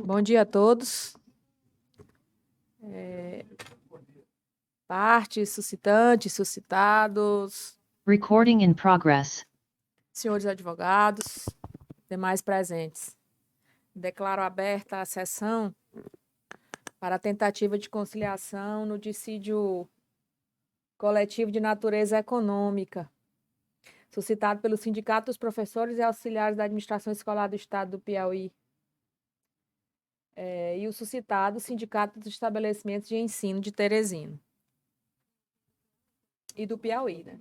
Bom dia a todos. Partes, suscitantes, suscitados, Recording in progress. senhores advogados, demais presentes. Declaro aberta a sessão para a tentativa de conciliação no dissídio coletivo de natureza econômica, suscitado pelo Sindicato dos Professores e Auxiliares da Administração Escolar do Estado do Piauí, e o suscitado Sindicato dos Estabelecimentos de Ensino de Teresina e do Piauí, né?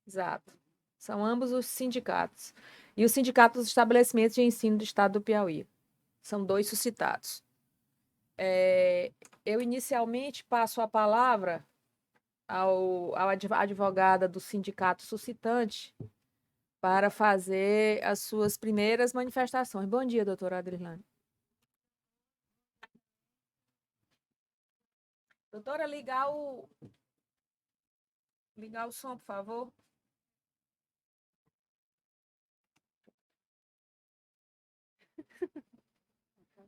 Exato. São ambos os sindicatos. E o Sindicato dos Estabelecimentos de Ensino do Estado do Piauí. São dois suscitados. Eu inicialmente passo a palavra à advogada do sindicato suscitante para fazer as suas primeiras manifestações. Bom dia, doutora Adrilane. Doutora, ligar o som, por favor.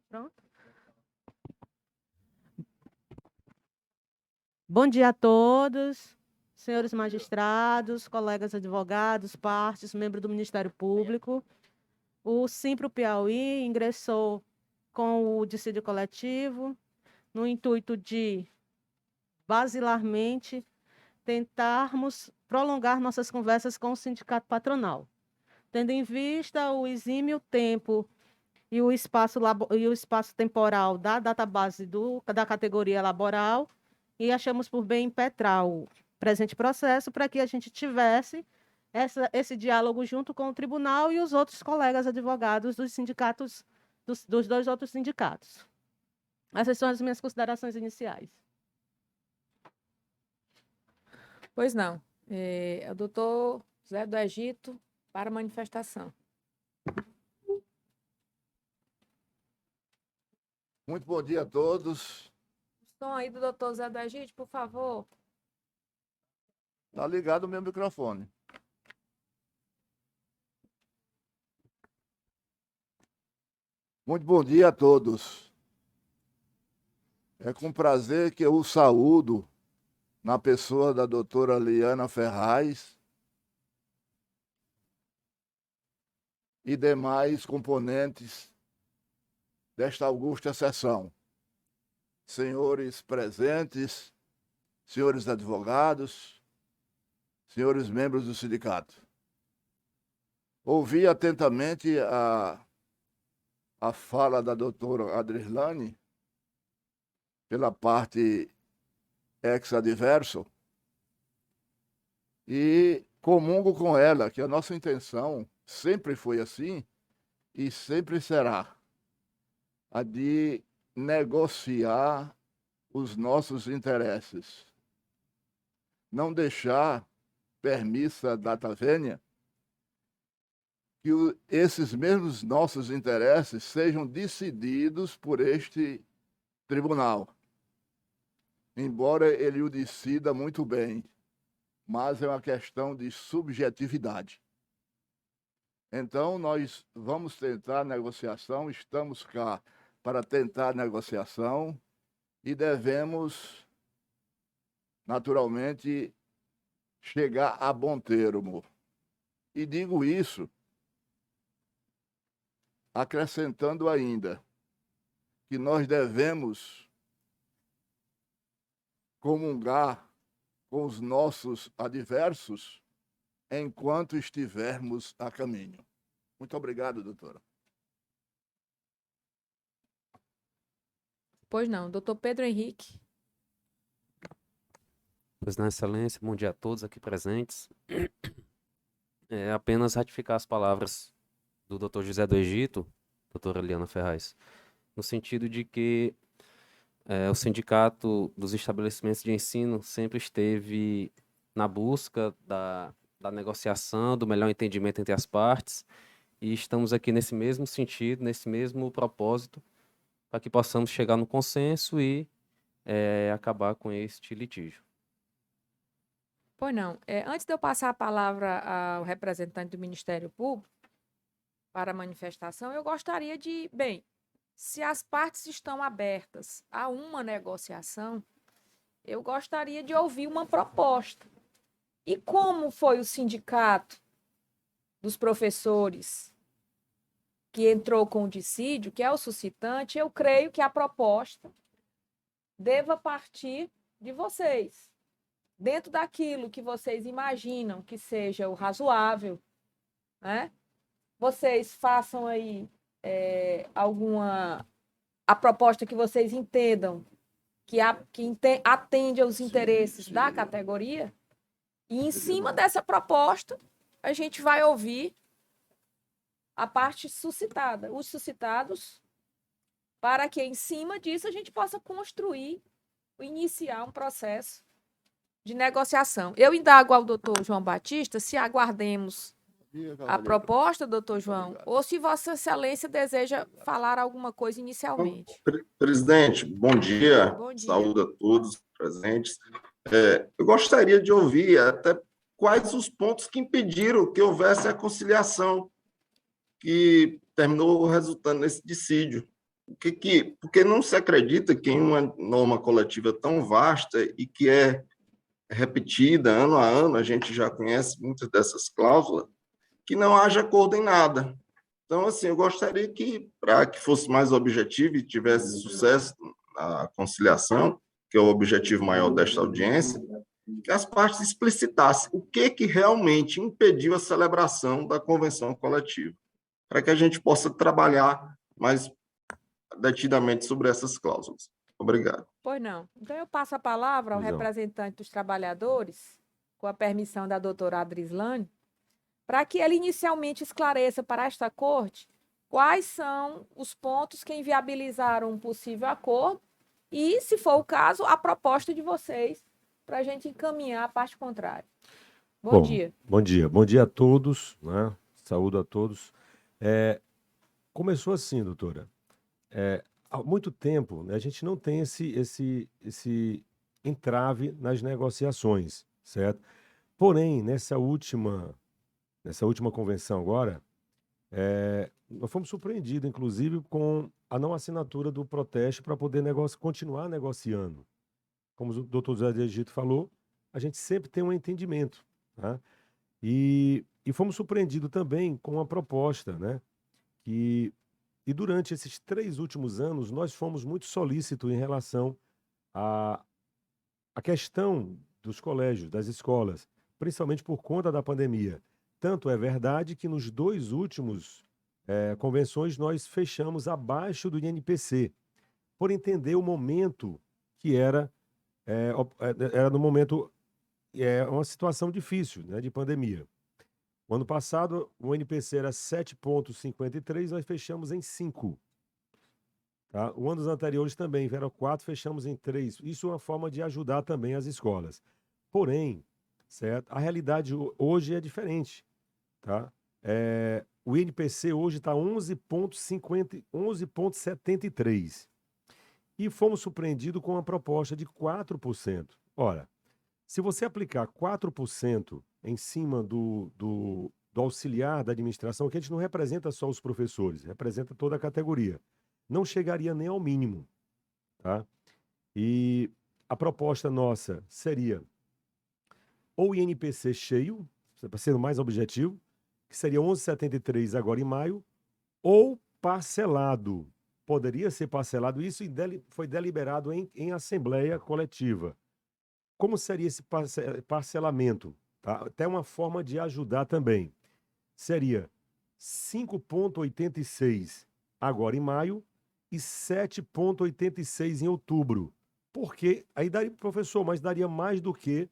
Pronto. Bom dia a todos, senhores magistrados, colegas advogados, partes, membros do Ministério Público. O Simpro Piauí ingressou com o dissídio coletivo no intuito de, basilarmente, tentarmos prolongar nossas conversas com o sindicato patronal, tendo em vista o exímio tempo e o espaço temporal da database da categoria laboral, e achamos por bem impetrar o presente processo para que a gente tivesse esse diálogo junto com o tribunal e os outros colegas advogados dos sindicatos, dos dois outros sindicatos. Essas são as minhas considerações iniciais. Pois não. É o doutor Zé do Egito para manifestação. Muito bom dia a todos. O som aí do doutor Zé do Egito, por favor. Está ligado o meu microfone. Muito bom dia a todos. É com prazer que eu o saúdo na pessoa da doutora Liana Ferraz e demais componentes desta augusta sessão. Senhores presentes, senhores advogados, senhores membros do sindicato. Ouvi atentamente a fala da doutora Adrilane pela parte ex-adverso e comungo com ela que a nossa intenção sempre foi assim e sempre será a de negociar os nossos interesses. Não deixar permissa data vênia que esses mesmos nossos interesses sejam decididos por este tribunal. Embora ele o decida muito bem, mas é uma questão de subjetividade. Então, nós vamos tentar negociação, estamos cá para tentar negociação e devemos, naturalmente, chegar a bom termo. E digo isso acrescentando ainda que nós devemos comungar com os nossos adversos enquanto estivermos a caminho. Muito obrigado, doutora. Pois não, doutor Pedro Henrique. Pois não, excelência, bom dia a todos aqui presentes. Apenas ratificar as palavras do doutor José do Egito, doutora Liana Ferraz, no sentido de que o Sindicato dos Estabelecimentos de Ensino sempre esteve na busca da negociação, do melhor entendimento entre as partes, e estamos aqui nesse mesmo sentido, nesse mesmo propósito, para que possamos chegar no consenso e acabar com este litígio. Pois não. Antes de eu passar a palavra ao representante do Ministério Público, para a manifestação, eu gostaria de, bem, se as partes estão abertas a uma negociação, eu gostaria de ouvir uma proposta. E como foi o sindicato dos professores que entrou com o dissídio, que é o suscitante, eu creio que a proposta deva partir de vocês, dentro daquilo que vocês imaginam que seja o razoável, né? Vocês façam aí a proposta que vocês entendam que atende aos interesses da categoria, e em cima dessa proposta a gente vai ouvir a parte suscitada, os suscitados, para que em cima disso a gente possa construir, iniciar um processo de negociação. Eu indago ao doutor João Batista se aguardemos a proposta, doutor João, ou se Vossa Excelência deseja falar alguma coisa inicialmente. Presidente, bom dia. Bom dia. Saúde a todos presentes. Eu gostaria de ouvir até quais os pontos que impediram que houvesse a conciliação que terminou resultando nesse dissídio. Porque não se acredita que em uma norma coletiva tão vasta e que é repetida ano a ano, a gente já conhece muitas dessas cláusulas, que não haja acordo em nada. Então, assim, eu gostaria que, para que fosse mais objetivo e tivesse sucesso na conciliação, que é o objetivo maior desta audiência, que as partes explicitassem o que realmente impediu a celebração da convenção coletiva, para que a gente possa trabalhar mais detidamente sobre essas cláusulas. Obrigado. Pois não. Então eu passo a palavra ao representante dos trabalhadores, com a permissão da doutora Adrislane, para que ele inicialmente esclareça para esta corte quais são os pontos que inviabilizaram um possível acordo e, se for o caso, a proposta de vocês para a gente encaminhar a parte contrária. Bom dia. Bom dia. Bom dia a todos, né? Saúde a todos. Começou assim, doutora. Há muito tempo, né, a gente não tem esse entrave nas negociações, certo? Porém, nessa última convenção agora, nós fomos surpreendidos, inclusive, com a não assinatura do protesto para poder continuar negociando. Como o doutor José de Egito falou, a gente sempre tem um entendimento, tá? E fomos surpreendidos também com a proposta, né? E durante esses 3 últimos anos, nós fomos muito solícitos em relação à questão dos colégios, das escolas, principalmente por conta da pandemia. Tanto é verdade que nos 2 últimos convenções nós fechamos abaixo do INPC, por entender o momento que era no momento, uma situação difícil, né, de pandemia. O ano passado, o INPC era 7,53, nós fechamos em 5. Tá? O ano dos anteriores também, eram 4, fechamos em 3. Isso é uma forma de ajudar também as escolas. Porém, certo? A realidade hoje é diferente. Tá? O INPC hoje está 11,73. E fomos surpreendidos com uma proposta de 4%. Ora, se você aplicar 4% em cima do auxiliar da administração, que a gente não representa só os professores, representa toda a categoria, não chegaria nem ao mínimo. Tá? E a proposta nossa seria ou INPC cheio, para ser mais objetivo, que seria 11,73 agora em maio, ou parcelado. Poderia ser parcelado, isso foi deliberado em assembleia coletiva. Como seria esse parcelamento? Tá? Até uma forma de ajudar também. Seria 5,86 agora em maio e 7,86 em outubro. Porque aí daria, professor, mas daria mais do que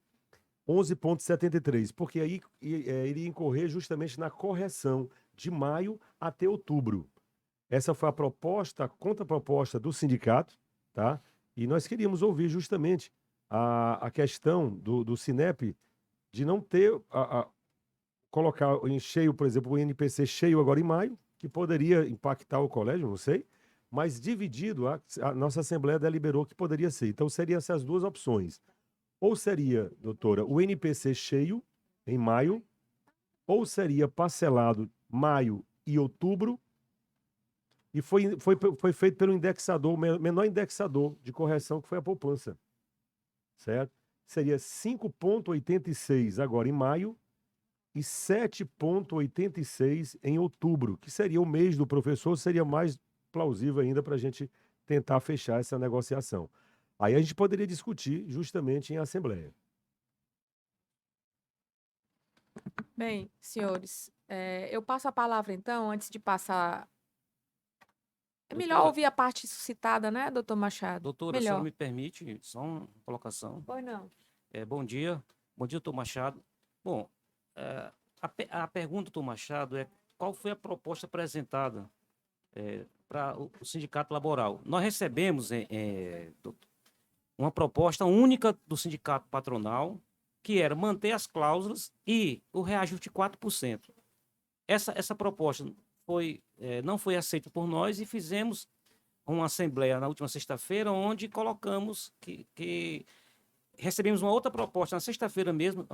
11,73, porque aí iria incorrer justamente na correção de maio até outubro. Essa foi a proposta, a contraproposta do sindicato, tá? E nós queríamos ouvir justamente a questão do Sinep de não ter, colocar em cheio, por exemplo, o INPC cheio agora em maio, que poderia impactar o colégio, não sei, mas dividido, a nossa Assembleia deliberou que poderia ser. Então, seriam essas 2 opções. Ou seria, doutora, o INPC cheio em maio, ou seria parcelado maio e outubro, e foi feito pelo indexador, o menor indexador de correção, que foi a poupança, certo? Seria 5,86 agora em maio e 7,86 em outubro, que seria o mês do professor, seria mais plausível ainda para a gente tentar fechar essa negociação. Aí a gente poderia discutir justamente em assembleia. Bem, senhores, eu passo a palavra então, antes de passar. É melhor Doutora. ouvir a parte suscitada, né, doutor Machado? Doutora, a senhora Melhor. me permite só uma colocação? Pois não. Bom dia. Bom dia, doutor Machado. Bom, a pergunta, doutor Machado, é qual foi a proposta apresentada para o Sindicato Laboral? Nós recebemos doutor, uma proposta única do Sindicato Patronal, que era manter as cláusulas e o reajuste de 4%. Essa proposta não foi aceita por nós e fizemos uma assembleia na última sexta-feira, onde colocamos que recebemos uma outra proposta na sexta-feira mesmo,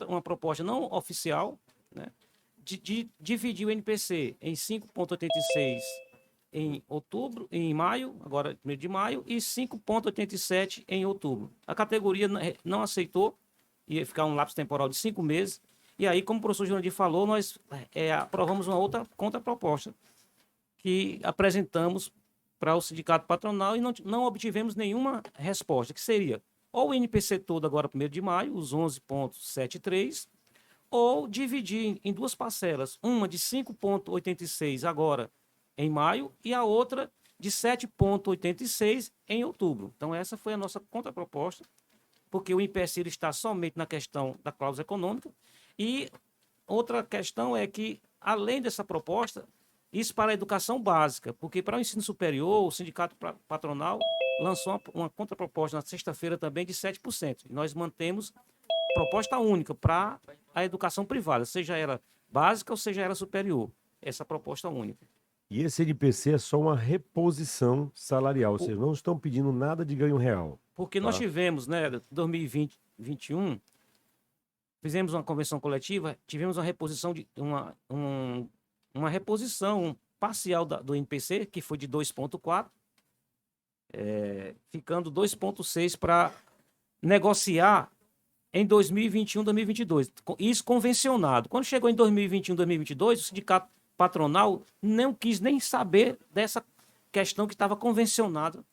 uma proposta não oficial, né, de dividir o NPC em 5,86 em maio, agora 1º de maio, e 5,87 em outubro. A categoria não aceitou, ia ficar um lapso temporal de 5 meses, e aí, como o professor Jurandir falou, nós aprovamos uma outra contraproposta que apresentamos para o sindicato patronal e não obtivemos nenhuma resposta, que seria ou o NPC todo agora 1º de maio, os 11,73, ou dividir em duas parcelas, uma de 5,86 agora em maio e a outra de 7,86 em outubro. Então essa foi a nossa contraproposta, porque o empecilho está somente na questão da cláusula econômica. E outra questão é que, além dessa proposta, isso para a educação básica, porque para o ensino superior, o sindicato patronal lançou uma contraproposta na sexta-feira também de 7%. E nós mantemos proposta única para a educação privada, seja ela básica ou seja ela superior. Essa proposta única. E esse NPC é só uma reposição salarial, ou seja, não estão pedindo nada de ganho real. Porque nós tivemos, né, 2020, 2021, fizemos uma convenção coletiva, tivemos uma reposição uma reposição parcial do NPC, que foi de 2,4, ficando 2,6 para negociar em 2021, 2022. Isso convencionado. Quando chegou em 2021, 2022, o sindicato patronal não quis nem saber dessa questão que estava convencionada.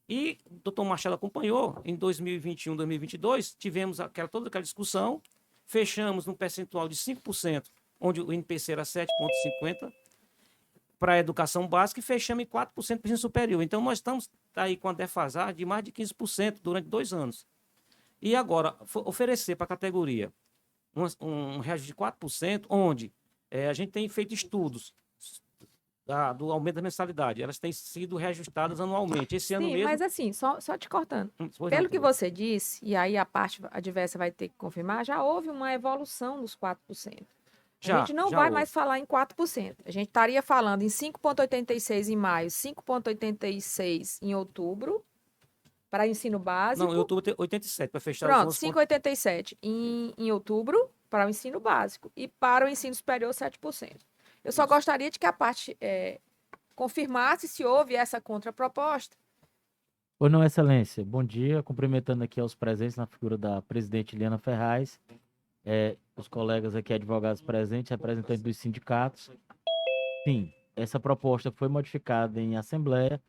E o doutor Machado acompanhou, em 2021, 2022, tivemos toda aquela discussão, fechamos num percentual de 5%, onde o NPC era 7,50% para a educação básica e fechamos em 4% para o ensino superior. Então, nós estamos aí com a defasagem de mais de 15% durante 2 anos. E agora, oferecer para a categoria um reajuste de 4%, onde a gente tem feito estudos do aumento da mensalidade. Elas têm sido reajustadas anualmente. Esse ano Sim, mesmo... mas assim, só te cortando. Pois Pelo não, que você disse, e aí a parte adversa vai ter que confirmar, já houve uma evolução dos 4%. A gente não vai mais falar em 4%. A gente estaria falando em 5,86 em maio, 5,86 em outubro, para ensino básico. Não, em outubro 87, para fechar Pronto, os 5,87 em outubro, para o ensino básico. E para o ensino superior, 7%. Eu só gostaria de que a parte confirmasse se houve essa contraproposta. Oi, não, Excelência. Bom dia. Cumprimentando aqui aos presentes na figura da presidente Liana Ferraz, os colegas aqui advogados presentes, representantes dos sindicatos. Sim, essa proposta foi modificada em assembleia.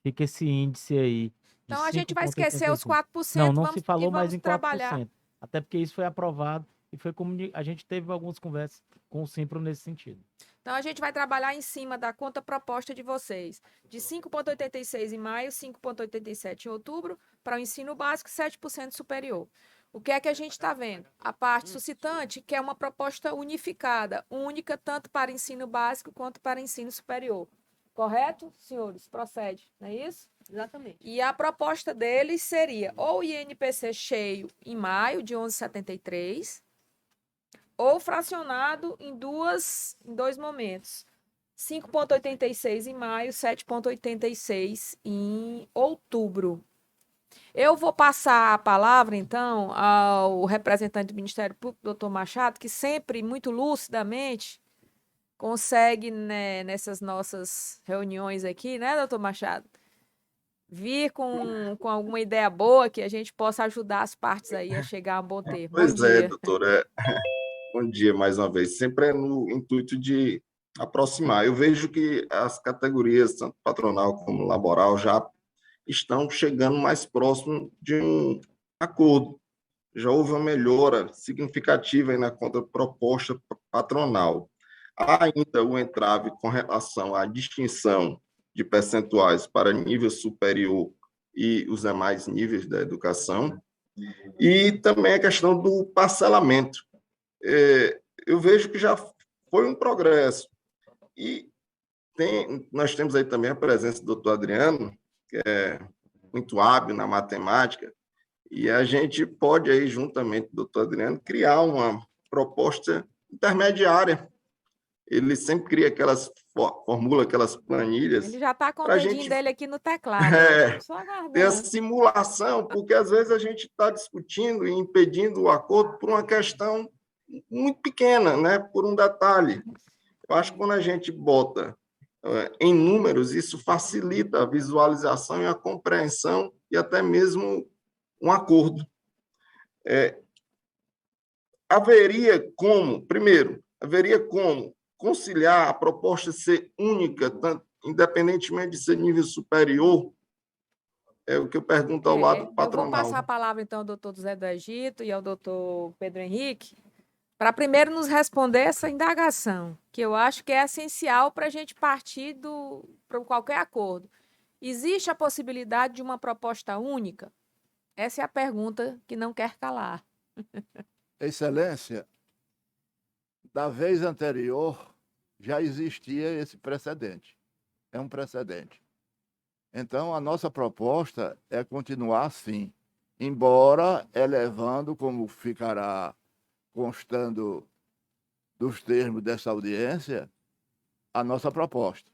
Fica esse índice aí de Então, a gente vai esquecer os 5,85. 4%. Não se falou e mais vamos em 4%. trabalhar. Até porque isso foi aprovado e foi a gente teve algumas conversas com o Simpro nesse sentido. Então, a gente vai trabalhar em cima da contraproposta de vocês, de 5,86 em maio, 5,87 em outubro, para o ensino básico, 7% superior. O que é que a gente está vendo? A parte suscitante, que é uma proposta unificada, única, tanto para ensino básico quanto para ensino superior. Correto, senhores? Procede, não é isso? Exatamente. E a proposta deles seria ou o INPC cheio em maio, de 11,73, ou fracionado em dois momentos. 5,86 em maio, 7,86 em outubro. Eu vou passar a palavra, então, ao representante do Ministério Público, doutor Machado, que sempre, muito lucidamente, consegue, né, nessas nossas reuniões aqui, né, doutor Machado, vir com alguma ideia boa que a gente possa ajudar as partes aí a chegar a um bom termo. Bom Pois é, dia. doutora. Bom dia mais uma vez. Sempre é no intuito de aproximar. Eu vejo que as categorias, tanto patronal como laboral, já estão chegando mais próximo de um acordo. Já houve uma melhora significativa aí na contraproposta patronal. Há ainda o entrave com relação à distinção de percentuais para nível superior e os demais níveis da educação, e também a questão do parcelamento. Eu vejo que já foi um progresso. E nós temos aí também a presença do doutor Adriano, que é muito hábil na matemática, e a gente pode aí, juntamente com o doutor Adriano, criar uma proposta intermediária. Ele sempre cria formula aquelas planilhas Ele já está com o para a dedinho gente dele aqui no teclado. Só ter a aguardando. simulação, porque às vezes a gente está discutindo e impedindo o acordo por uma questão muito pequena, né? Por um detalhe. Eu acho que quando a gente bota em números, isso facilita a visualização e a compreensão e até mesmo um acordo. Haveria como conciliar a proposta ser única, independentemente de ser nível superior? É o que eu pergunto ao lado Eu vou patronal. passar a palavra, então, ao doutor José do Egito e ao doutor Pedro Henrique, para primeiro nos responder essa indagação, que eu acho que é essencial para a gente partir para qualquer acordo. Existe a possibilidade de uma proposta única? Essa é a pergunta que não quer calar. Excelência, da vez anterior já existia esse precedente. É um precedente. Então, a nossa proposta é continuar assim, embora elevando, como ficará constando dos termos dessa audiência, a nossa proposta.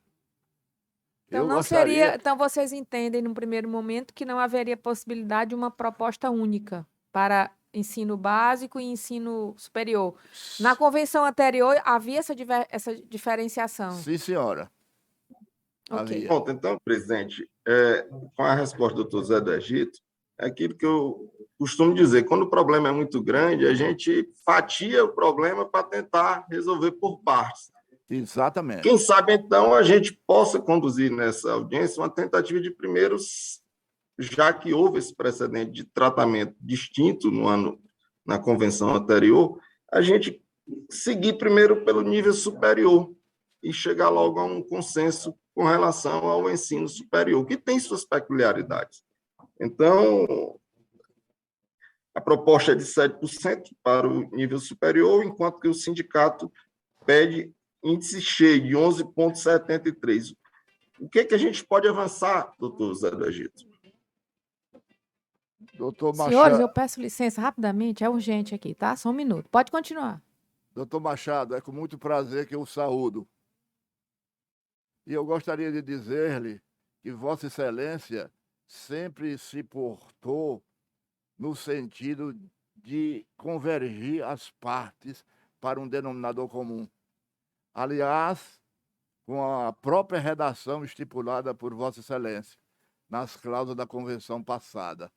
Então, Eu não gostaria... seria. Então, vocês entendem, no primeiro momento, que não haveria possibilidade de uma proposta única para ensino básico e ensino superior. Na convenção anterior, havia essa diferenciação. Sim, senhora. Ok. Havia. Pronto, então, presidente, com a resposta do doutor Zé do Egito, é aquilo que eu costumo dizer: quando o problema é muito grande, a gente fatia o problema para tentar resolver por partes. Exatamente. Quem sabe, então, a gente possa conduzir nessa audiência uma tentativa de primeiros, já que houve esse precedente de tratamento distinto na convenção anterior, a gente seguir primeiro pelo nível superior e chegar logo a um consenso com relação ao ensino superior, que tem suas peculiaridades. Então, a proposta é de 7% para o nível superior, enquanto que o sindicato pede índice cheio de 11,73. O que a gente pode avançar, doutor Zé do Egito? Doutor Senhores, Machado, eu peço licença rapidamente, é urgente aqui, tá? Só um minuto. Pode continuar. doutor Machado, é com muito prazer que eu o saúdo. E eu gostaria de dizer-lhe que Vossa Excelência sempre se portou no sentido de convergir as partes para um denominador comum. Aliás, com a própria redação estipulada por Vossa Excelência nas cláusulas da convenção passada.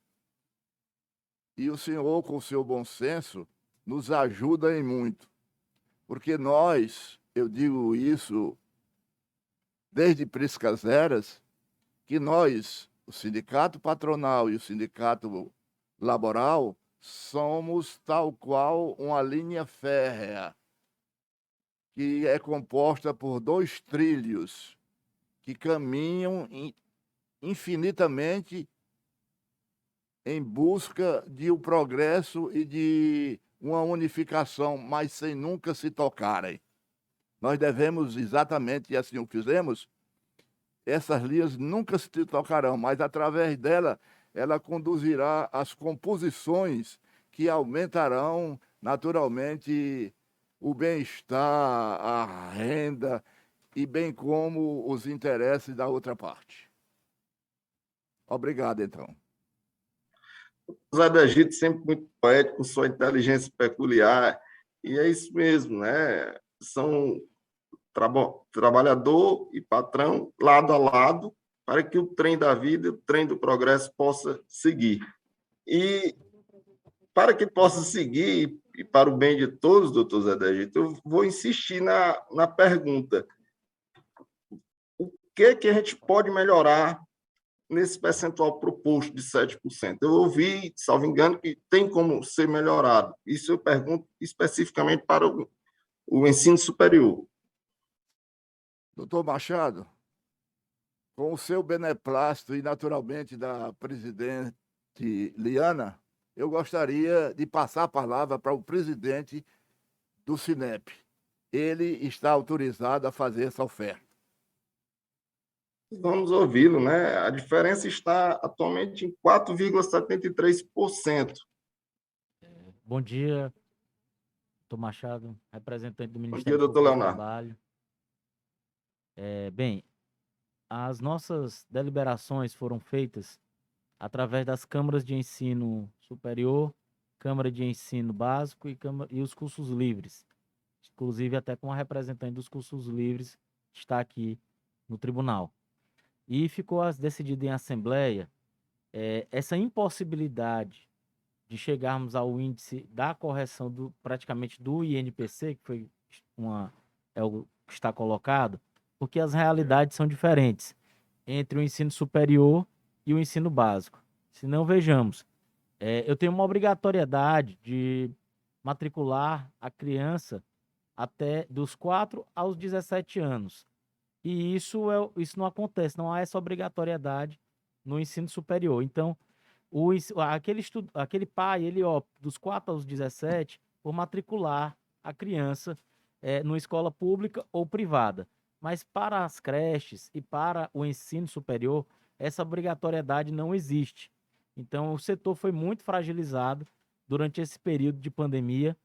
E o senhor, com o seu bom senso, nos ajuda em muito. Porque nós, eu digo isso desde priscas eras, que nós, o sindicato patronal e o sindicato laboral, somos tal qual uma linha férrea, que é composta por 2 trilhos que caminham infinitamente em busca de um progresso e de uma unificação, mas sem nunca se tocarem. Nós devemos exatamente, e assim o fizemos, essas linhas nunca se tocarão, mas através dela, ela conduzirá às composições que aumentarão naturalmente o bem-estar, a renda e bem como os interesses da outra parte. Obrigado, então. Zé do Egito sempre muito poético, com sua inteligência peculiar, e é isso mesmo, né? São trabalhador e patrão lado a lado, para que o trem da vida, o trem do progresso possa seguir. E para que possa seguir, e para o bem de todos, doutor Zé Egito, eu vou insistir na pergunta. O que a gente pode melhorar nesse percentual proposto de 7%? Eu ouvi, salvo engano, que tem como ser melhorado. Isso eu pergunto especificamente para o ensino superior. Doutor Machado, com o seu beneplácito e, naturalmente, da presidente Liana, eu gostaria de passar a palavra para o presidente do Sinep. Ele está autorizado a fazer essa oferta. Vamos ouvi-lo, né? A diferença está atualmente em 4,73%. Bom dia, doutor Machado, representante do dia, Ministério doutor Público do Leonardo. Trabalho. Bem, as nossas deliberações foram feitas através das câmaras de ensino superior, Câmara de Ensino Básico e os cursos livres. Inclusive até com a representante dos cursos livres que está aqui no tribunal. E ficou decidido em assembleia essa impossibilidade de chegarmos ao índice da correção praticamente do INPC, que foi o que está colocado, porque as realidades são diferentes entre o ensino superior e o ensino básico. Se não, vejamos, eu tenho uma obrigatoriedade de matricular a criança até dos 4 aos 17 anos. E isso não acontece, não há essa obrigatoriedade no ensino superior. Então, aquele pai, ele opta dos 4 aos 17 por matricular a criança numa escola pública ou privada. Mas para as creches e para o ensino superior, essa obrigatoriedade não existe. Então, o setor foi muito fragilizado durante esse período de pandemia.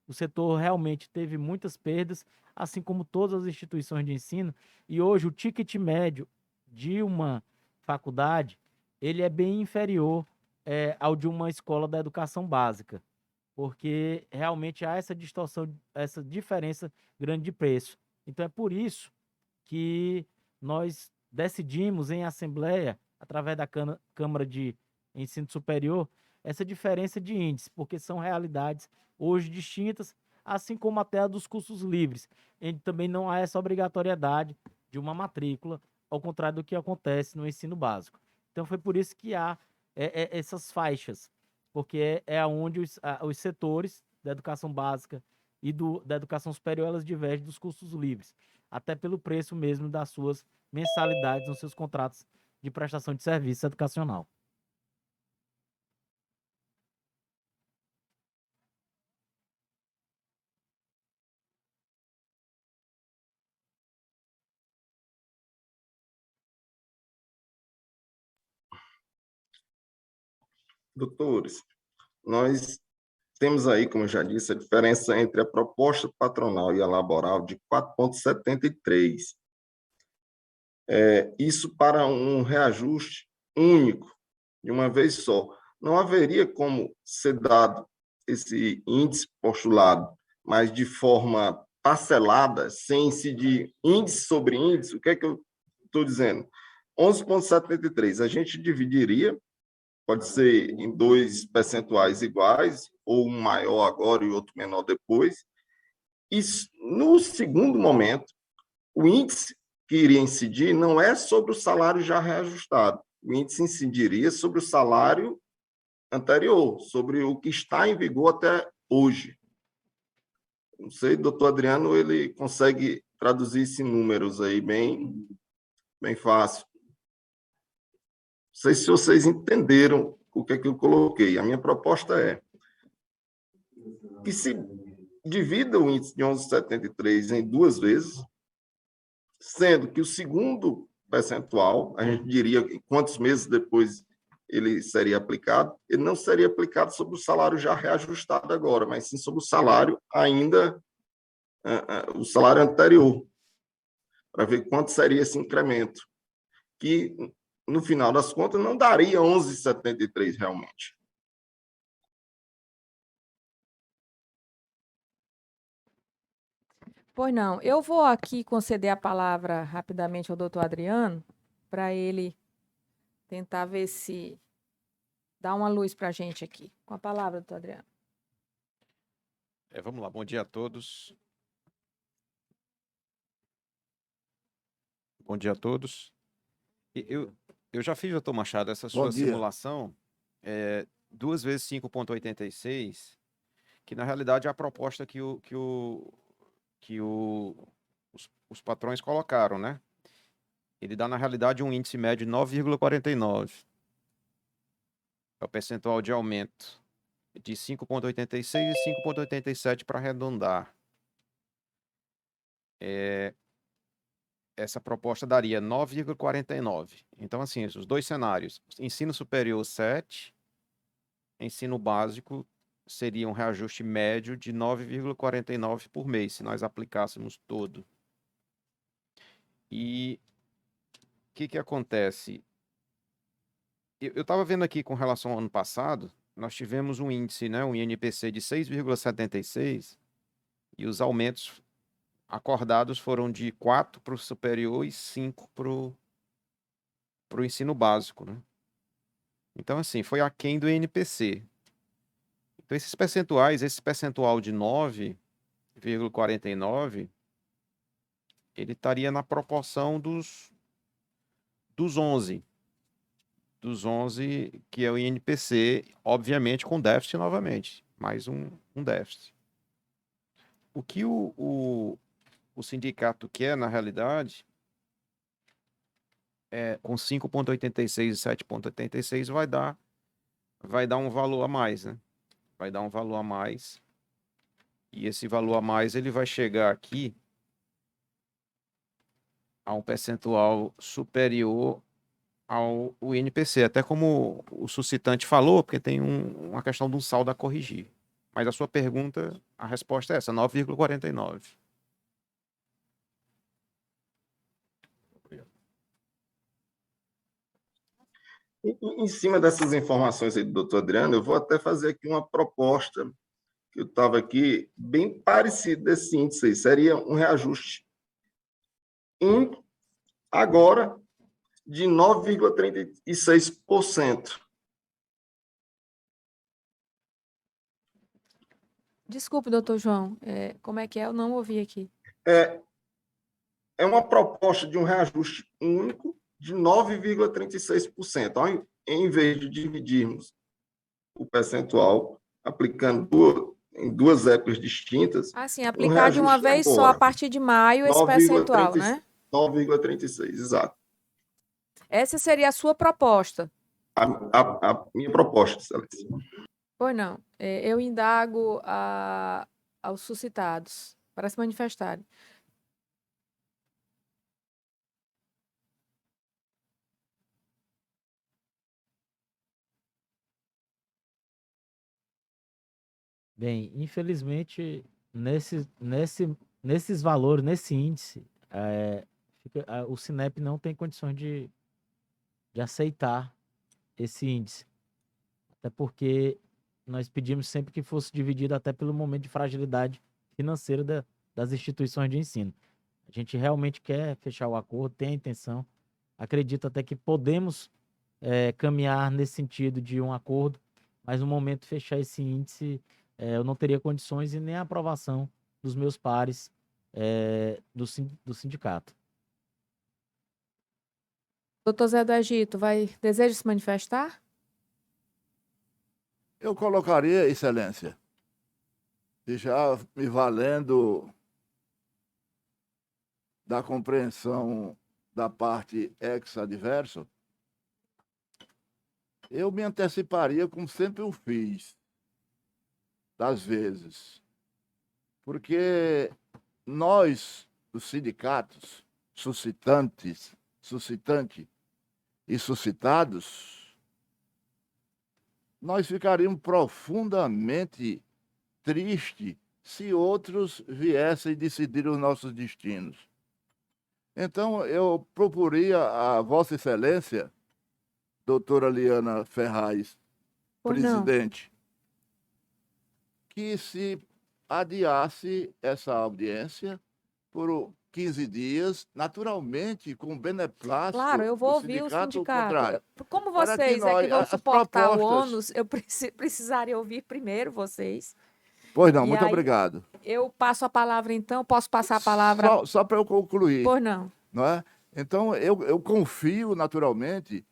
O setor realmente teve muitas perdas, assim como todas as instituições de ensino. E hoje o ticket médio de uma faculdade, ele é bem inferior ao de uma escola da educação básica, porque realmente há essa distorção, essa diferença grande de preço. Então é por isso que nós decidimos em assembleia, através da Câmara de Ensino Superior, essa diferença de índice, porque são realidades hoje distintas, assim como até a dos cursos livres, onde também não há essa obrigatoriedade de uma matrícula, ao contrário do que acontece no ensino básico. Então foi por isso que há essas faixas, porque é onde os setores da educação básica e da educação superior, elas divergem dos cursos livres, até pelo preço mesmo das suas mensalidades nos seus contratos de prestação de serviço educacional. Doutores, nós temos aí, como eu já disse, a diferença entre a proposta patronal e a laboral de 4,73. Isso para um reajuste único, de uma vez só. Não haveria como ser dado esse índice postulado, mas de forma parcelada, sem incidir índice sobre índice. O que é que eu estou dizendo? 11,73. A gente dividiria, pode ser em 2 percentuais iguais, ou um maior agora e outro menor depois. E, no segundo momento, o índice que iria incidir não é sobre o salário já reajustado. O índice incidiria sobre o salário anterior, sobre o que está em vigor até hoje. Não sei, doutor Adriano, ele consegue traduzir isso em números aí bem fácil. Não sei se vocês entenderam o que é que eu coloquei. A minha proposta é que se divida o índice de 11,73 em 2 vezes, sendo que o segundo percentual, a gente diria quantos meses depois ele seria aplicado, ele não seria aplicado sobre o salário já reajustado agora, mas sim sobre o salário ainda, o salário anterior, para ver quanto seria esse incremento, que, no final das contas, não daria 11,73 realmente. Pois não. Eu vou aqui conceder a palavra rapidamente ao doutor Adriano, para ele tentar ver se dá uma luz para a gente aqui. Com a palavra, doutor Adriano. Vamos lá, bom dia a todos. Bom dia a todos. Eu já fiz, doutor Machado, essa sua dia. simulação 2 vezes 5,86, que na realidade é a proposta que os patrões colocaram, né? Ele dá na realidade um índice médio de 9,49. É o percentual de aumento de 5,86 e 5,87 para arredondar. Essa proposta daria 9,49. Então, assim, os dois cenários, ensino superior 7, ensino básico seria um reajuste médio de 9,49 por mês, se nós aplicássemos todo. E o que acontece? Eu estava vendo aqui com relação ao ano passado, nós tivemos um índice, né, um INPC de 6,76, e os aumentos acordados foram de 4 para o superior e 5 para o ensino básico, né? Então, assim, foi aquém do INPC. Então, esses percentuais, esse percentual de 9,49, ele estaria na proporção dos 11. Dos 11, que é o INPC, obviamente com déficit novamente. Mais um déficit. O que o sindicato quer, na realidade, com 5,86 e 7,86 vai dar um valor a mais, né? Vai dar um valor a mais. E esse valor a mais, ele vai chegar aqui a um percentual superior ao INPC, até como o suscitante falou, porque tem uma questão de um saldo a corrigir. Mas a sua pergunta, a resposta é essa, 9,49. Em cima dessas informações aí do doutor Adriano, eu vou até fazer aqui uma proposta, que eu estava aqui, bem parecido desse índice aí. Seria um reajuste agora de 9,36%. Desculpe, doutor João. Como é que é? Eu não ouvi aqui. É uma proposta de um reajuste único de 9,36%. Em vez de dividirmos o percentual aplicando em duas épocas distintas. Assim, aplicar de uma vez só a partir de maio esse percentual, né? 9,36, exato. Essa seria a sua proposta. A minha proposta, Excelência. Pois não. Eu indago aos suscitados para se manifestarem. Bem, infelizmente, nesses valores, nesse índice, o Sinep não tem condições de aceitar esse índice. Até porque nós pedimos sempre que fosse dividido até pelo momento de fragilidade financeira das instituições de ensino. A gente realmente quer fechar o acordo, tem a intenção, acredito até que podemos caminhar nesse sentido de um acordo, mas no momento de fechar esse índice, eu não teria condições e nem a aprovação dos meus pares do sindicato. Doutor Zé do Egito, deseja se manifestar? Eu colocaria, Excelência, e já me valendo da compreensão da parte ex-adverso, eu me anteciparia como sempre o fiz, das vezes. Porque nós, os sindicatos, suscitante e suscitados, nós ficaríamos profundamente tristes se outros viessem decidir os nossos destinos. Então, eu proporia a Vossa Excelência, doutora Liana Ferraz, presidente, que se adiasse essa audiência por 15 dias, naturalmente, com beneplácito Claro, eu vou do ouvir o sindicato ou sindicato. contrário. Como Para que vocês é que nós, vão as suportar o propostas... ônus, eu precisaria ouvir primeiro vocês. Pois não, E muito aí, obrigado. eu passo a palavra, então, posso passar a palavra? Só para eu concluir, Pois não. não é? Então, eu confio, naturalmente,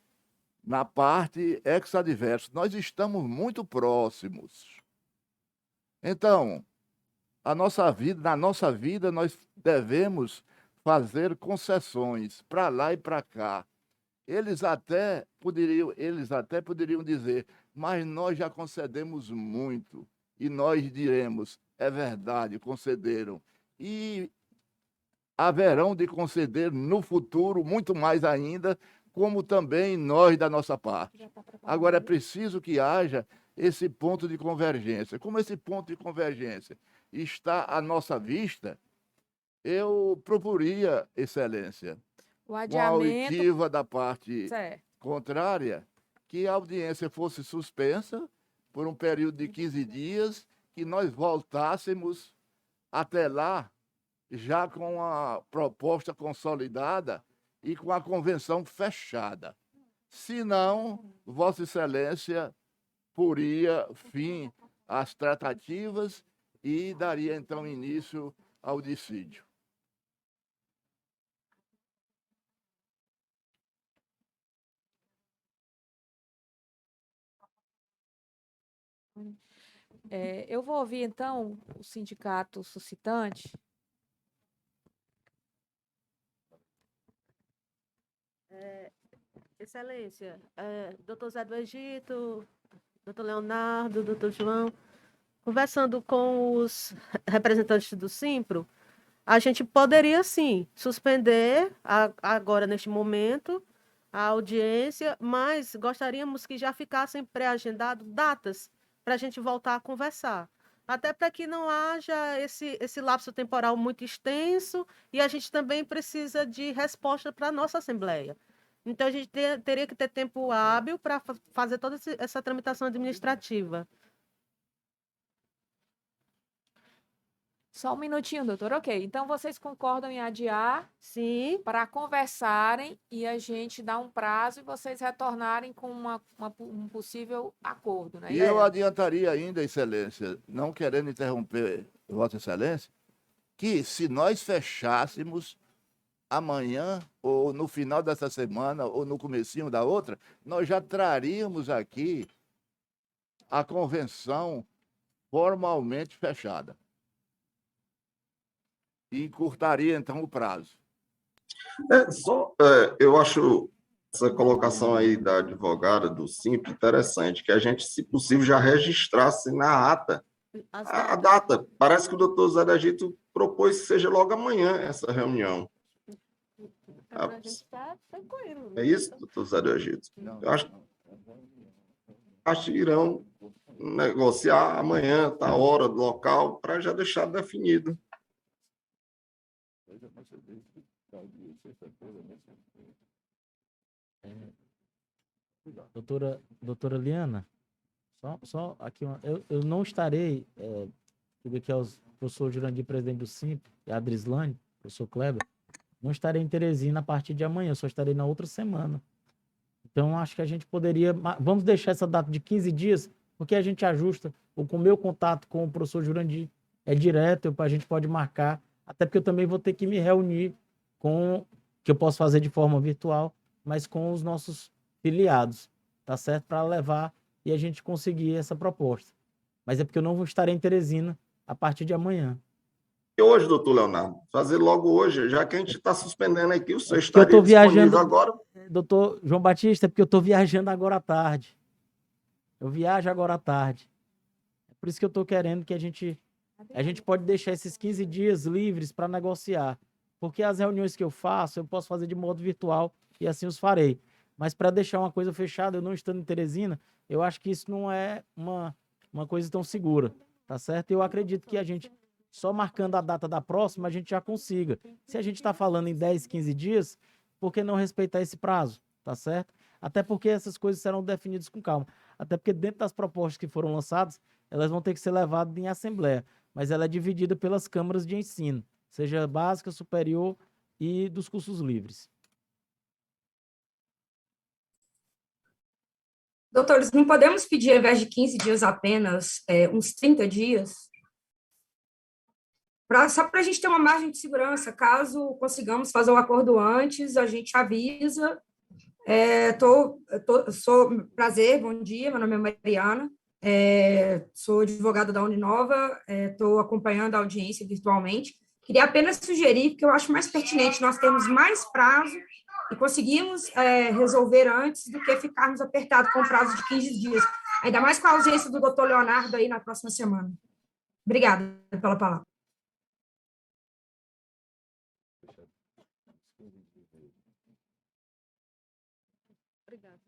na parte ex-adverso. Nós estamos muito próximos. Então, na nossa vida, nós devemos fazer concessões para lá e para cá. Eles até poderiam dizer, mas nós já concedemos muito. E nós diremos, é verdade, concederam. E haverão de conceder no futuro muito mais ainda, como também nós da nossa parte. Agora, é preciso que haja esse ponto de convergência. Como esse ponto de convergência está à nossa vista, eu proporia, Excelência, O com a adiamento, oitiva da parte certo. contrária, que a audiência fosse suspensa por um período de 15 dias, que nós voltássemos até lá, já com a proposta consolidada e com a convenção fechada. Se não, Vossa Excelência poria fim às tratativas e daria então início ao dissídio. Eu vou ouvir, então, o sindicato suscitante. Excelência, doutor Zé do Egito, doutor Leonardo, doutor João, conversando com os representantes do Simpro, a gente poderia, sim, suspender agora, neste momento, a audiência, mas gostaríamos que já ficassem pré-agendadas datas para a gente voltar a conversar. Até para que não haja esse lapso temporal muito extenso e a gente também precisa de resposta para a nossa Assembleia. Então, a gente teria que ter tempo hábil para fazer toda essa tramitação administrativa. Só um minutinho, doutor. Ok. Então, vocês concordam em adiar? Sim. Para conversarem e a gente dar um prazo e vocês retornarem com um possível acordo, né? E eu adiantaria ainda, Excelência, não querendo interromper Vossa Excelência, que se nós fechássemos amanhã, ou no final dessa semana, ou no comecinho da outra, nós já traríamos aqui a convenção formalmente fechada. E encurtaria, então, o prazo. Eu acho essa colocação aí da advogada do Simples interessante, que a gente, se possível, já registrasse na ata a data. Parece que o doutor Zé do Egito propôs que seja logo amanhã essa reunião. A gente está tranquilo. É isso, doutor Zé do Egito? Eu acho que irão negociar amanhã, tá, a hora, do local, para já deixar definido. Doutora Liana, só aqui, eu não estarei, digo aqui aos professor Jurandir, presidente do Simples, e a Adrislane, professor Kleber, não estarei em Teresina a partir de amanhã, eu só estarei na outra semana. Então, acho que a gente poderia, vamos deixar essa data de 15 dias, porque a gente ajusta, ou com o meu contato com o professor Jurandir é direto, a gente pode marcar, até porque eu também vou ter que me reunir com, que eu posso fazer de forma virtual, mas com os nossos filiados, tá certo? Para levar e a gente conseguir essa proposta. Mas é porque eu não vou estar em Teresina a partir de amanhã. E hoje, doutor Leonardo, fazer logo hoje, já que a gente está suspendendo aqui, o senhor Eu estaria estou viajando disponível agora? Doutor João Batista, é porque eu estou viajando agora à tarde. Eu viajo agora à tarde. É por isso que eu estou querendo que a gente pode deixar esses 15 dias livres para negociar. Porque as reuniões que eu faço, eu posso fazer de modo virtual e assim os farei. Mas para deixar uma coisa fechada, eu não estando em Teresina, eu acho que isso não é uma coisa tão segura, tá certo? Eu acredito que a gente, só marcando a data da próxima, a gente já consiga. Se a gente está falando em 10, 15 dias, por que não respeitar esse prazo, tá certo? Até porque essas coisas serão definidas com calma. Até porque dentro das propostas que foram lançadas, elas vão ter que ser levadas em assembleia, mas ela é dividida pelas câmaras de ensino. seja básica, superior e dos cursos livres. Doutores, não podemos pedir, ao invés de 15 dias apenas, uns 30 dias? Só para a gente ter uma margem de segurança, caso consigamos fazer o acordo antes, a gente avisa. Prazer, bom dia, meu nome é Mariana, sou advogada da Uninova, estou acompanhando a audiência virtualmente. Queria apenas sugerir que eu acho mais pertinente nós termos mais prazo e conseguirmos resolver antes do que ficarmos apertados com prazo de 15 dias, ainda mais com a ausência do doutor Leonardo aí na próxima semana. Obrigada pela palavra. Obrigada.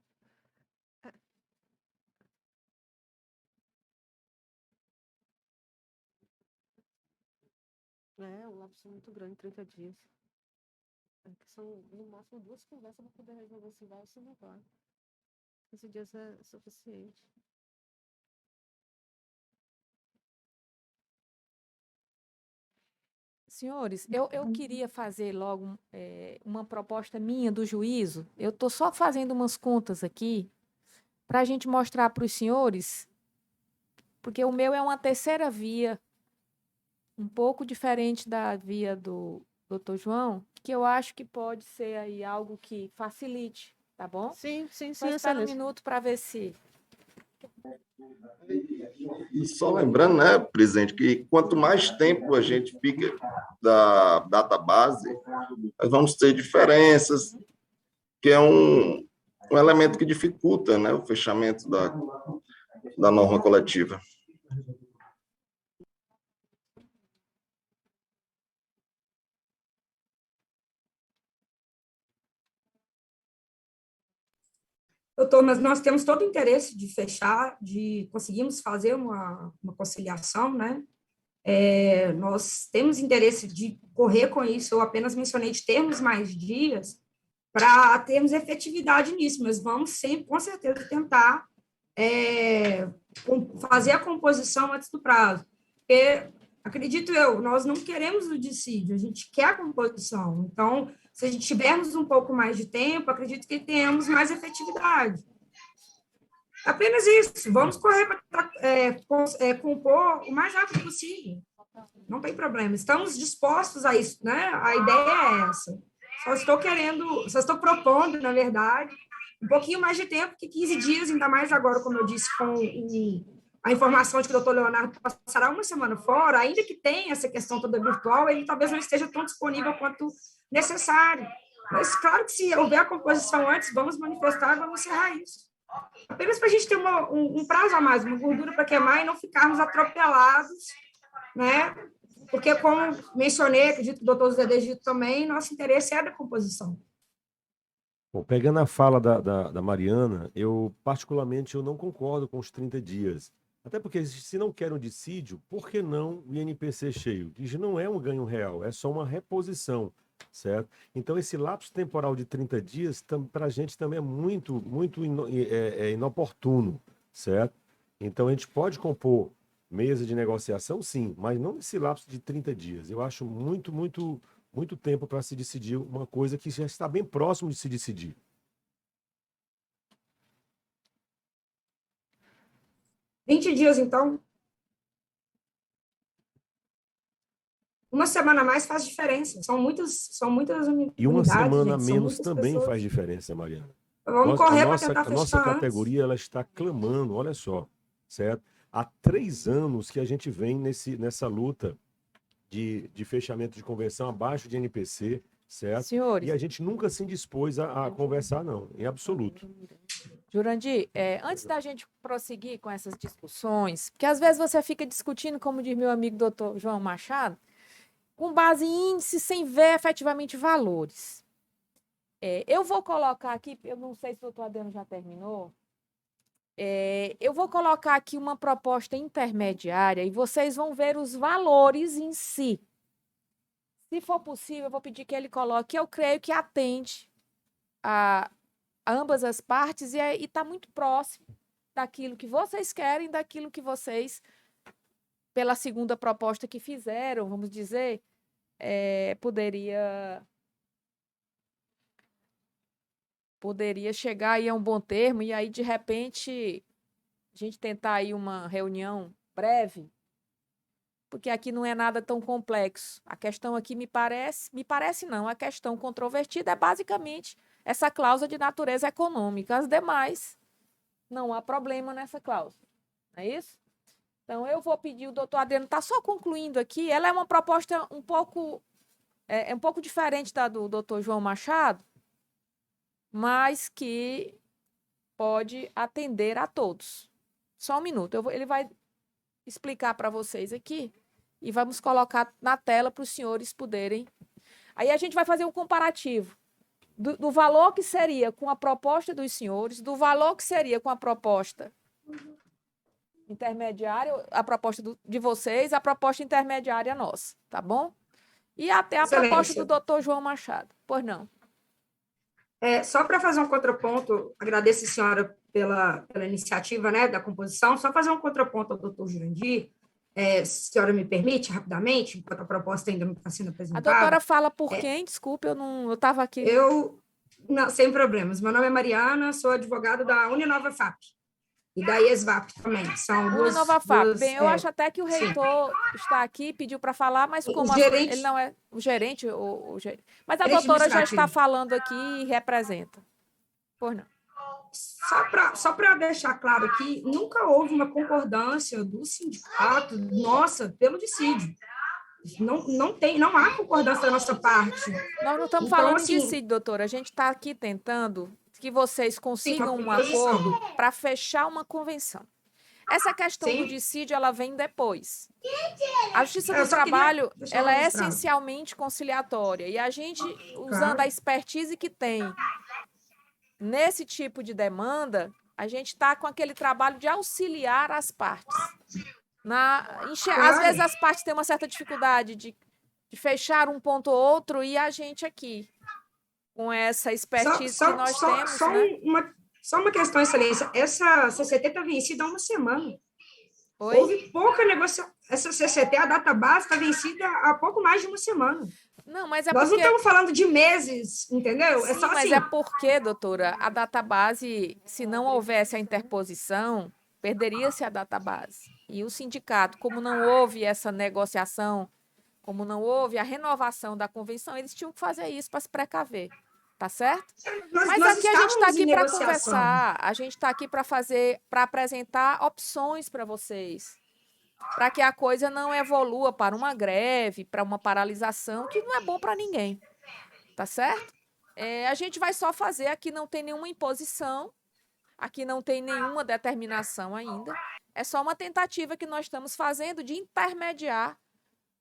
O lapso é muito grande, 30 dias. São, no máximo, 2 conversas para poder resolver se vai ou se não vai. 15 dias é suficiente. Senhores, eu queria fazer logo uma proposta minha do juízo. Eu estou só fazendo umas contas aqui para a gente mostrar para os senhores, porque o meu é uma terceira via, um pouco diferente da via do doutor João, que eu acho que pode ser aí algo que facilite, tá bom? Sim, Só espera um excelente. minuto para ver se... E só lembrando, né, presidente, que quanto mais tempo a gente fica da database, nós vamos ter diferenças, que é um elemento que dificulta, né, o fechamento da norma coletiva. Doutor, mas nós temos todo o interesse de fechar, de conseguirmos fazer uma conciliação, né? Nós temos interesse de correr com isso, eu apenas mencionei de termos mais dias para termos efetividade nisso, mas vamos sempre, com certeza, tentar fazer a composição antes do prazo, porque, acredito eu, nós não queremos o dissídio, a gente quer a composição, então, se a gente tivermos um pouco mais de tempo, acredito que tenhamos mais efetividade. Apenas isso, vamos correr para compor o mais rápido possível. Não tem problema, estamos dispostos a isso, né? A ideia é essa. Só estou propondo, na verdade, um pouquinho mais de tempo, que 15 dias, ainda mais agora, como eu disse, com a informação de que o doutor Leonardo passará uma semana fora, ainda que tenha essa questão toda virtual, ele talvez não esteja tão disponível quanto necessário. Mas, claro que se houver a composição antes, vamos manifestar, vamos encerrar isso. Apenas para a gente ter um prazo a mais, uma gordura para queimar e não ficarmos atropelados, né? Porque, como mencionei, acredito que o doutor José Egito também, nosso interesse é a decomposição. Bom, pegando a fala da Mariana, particularmente, eu não concordo com os 30 dias. Até porque, se não quer um dissídio, por que não o INPC cheio? Que não é um ganho real, é só uma reposição, certo? Então, esse lapso temporal de 30 dias, para a gente também é muito inoportuno, certo? Então, a gente pode compor mesa de negociação, sim, mas não nesse lapso de 30 dias. Eu acho muito tempo para se decidir uma coisa que já está bem próximo de se decidir. $20 dias, então. Uma semana a mais faz diferença. São muitas unidades. E uma semana a gente, menos também faz diferença, Mariana. Vamos correr para tentar fechar a nossa antes. categoria ela está clamando, olha só, certo? Há 3 anos que a gente vem nessa luta de fechamento de conversão abaixo de NPC, certo? Senhores. E a gente nunca se dispôs a conversar, não, em absoluto. Jurandir, antes da gente prosseguir com essas discussões, porque às vezes você fica discutindo, como diz meu amigo doutor João Machado, com base em índices sem ver efetivamente valores. Eu vou colocar aqui, eu não sei se o doutor Adeno já terminou, eu vou colocar aqui uma proposta intermediária e vocês vão ver os valores em si. Se for possível, eu vou pedir que ele coloque, eu creio que atende a ambas as partes e está muito próximo daquilo que vocês querem, daquilo que vocês, pela segunda proposta que fizeram, vamos dizer, poderia chegar aí a um bom termo e aí, de repente, a gente tentar aí uma reunião breve, porque aqui não é nada tão complexo. A questão aqui me parece não, a questão controvertida é basicamente essa cláusula de natureza econômica. As demais, não há problema nessa cláusula. Não é isso? Então, eu vou pedir, o doutor Adriano está só concluindo aqui, ela é uma proposta um pouco diferente da do doutor João Machado, mas que pode atender a todos. Só um minuto, ele vai explicar para vocês aqui e vamos colocar na tela para os senhores poderem. Aí a gente vai fazer um comparativo do valor que seria com a proposta dos senhores, do valor que seria com a proposta intermediária, a proposta de vocês, a proposta intermediária nossa, tá bom? E até a proposta do doutor João Machado. Pois não. Só para fazer um contraponto, agradeço a senhora pela iniciativa, né, da composição, só fazer um contraponto ao doutor Jurandir, se a senhora me permite, rapidamente, enquanto a proposta ainda não está sendo apresentada. A doutora fala por quem? Desculpe, eu estava aqui. Não, sem problemas. Meu nome é Mariana, sou advogada da Uninova FAP e da IESVAP também. São duas... Uninova FAP. Bem, eu acho até que o reitor está aqui, pediu para falar, mas como ele não é o gerente, mas a doutora já está falando aqui e representa. Pois não. Só para deixar claro aqui, nunca houve uma concordância do sindicato, nossa, pelo dissídio. Não há concordância da nossa parte. Nós não estamos falando de dissídio, doutora. A gente está aqui tentando que vocês consigam um acordo para fechar uma convenção. Essa questão do dissídio, ela vem depois. A Justiça do Trabalho, ela é essencialmente conciliatória. E a gente, usando a expertise que tem nesse tipo de demanda, a gente está com aquele trabalho de auxiliar as partes. Às vezes as partes têm uma certa dificuldade de fechar um ponto ou outro, e a gente aqui, com essa expertise que nós temos... Só uma questão, excelência. Essa CCT está vencida há uma semana. Oi? Houve pouca negociação. Essa CCT, a data base, está vencida há pouco mais de uma semana. Não, mas Nós não estamos falando de meses, entendeu? Sim, mas é porque, doutora, a database, se não houvesse a interposição, perderia-se a database. E o sindicato, como não houve essa negociação, como não houve a renovação da convenção, eles tinham que fazer isso para se precaver. Tá certo? Mas aqui a gente está aqui para conversar, a gente está aqui para apresentar opções para vocês, para que a coisa não evolua para uma greve, para uma paralisação, que não é bom para ninguém. Tá certo? A gente vai só fazer, aqui não tem nenhuma imposição, aqui não tem nenhuma determinação ainda, é só uma tentativa que nós estamos fazendo de intermediar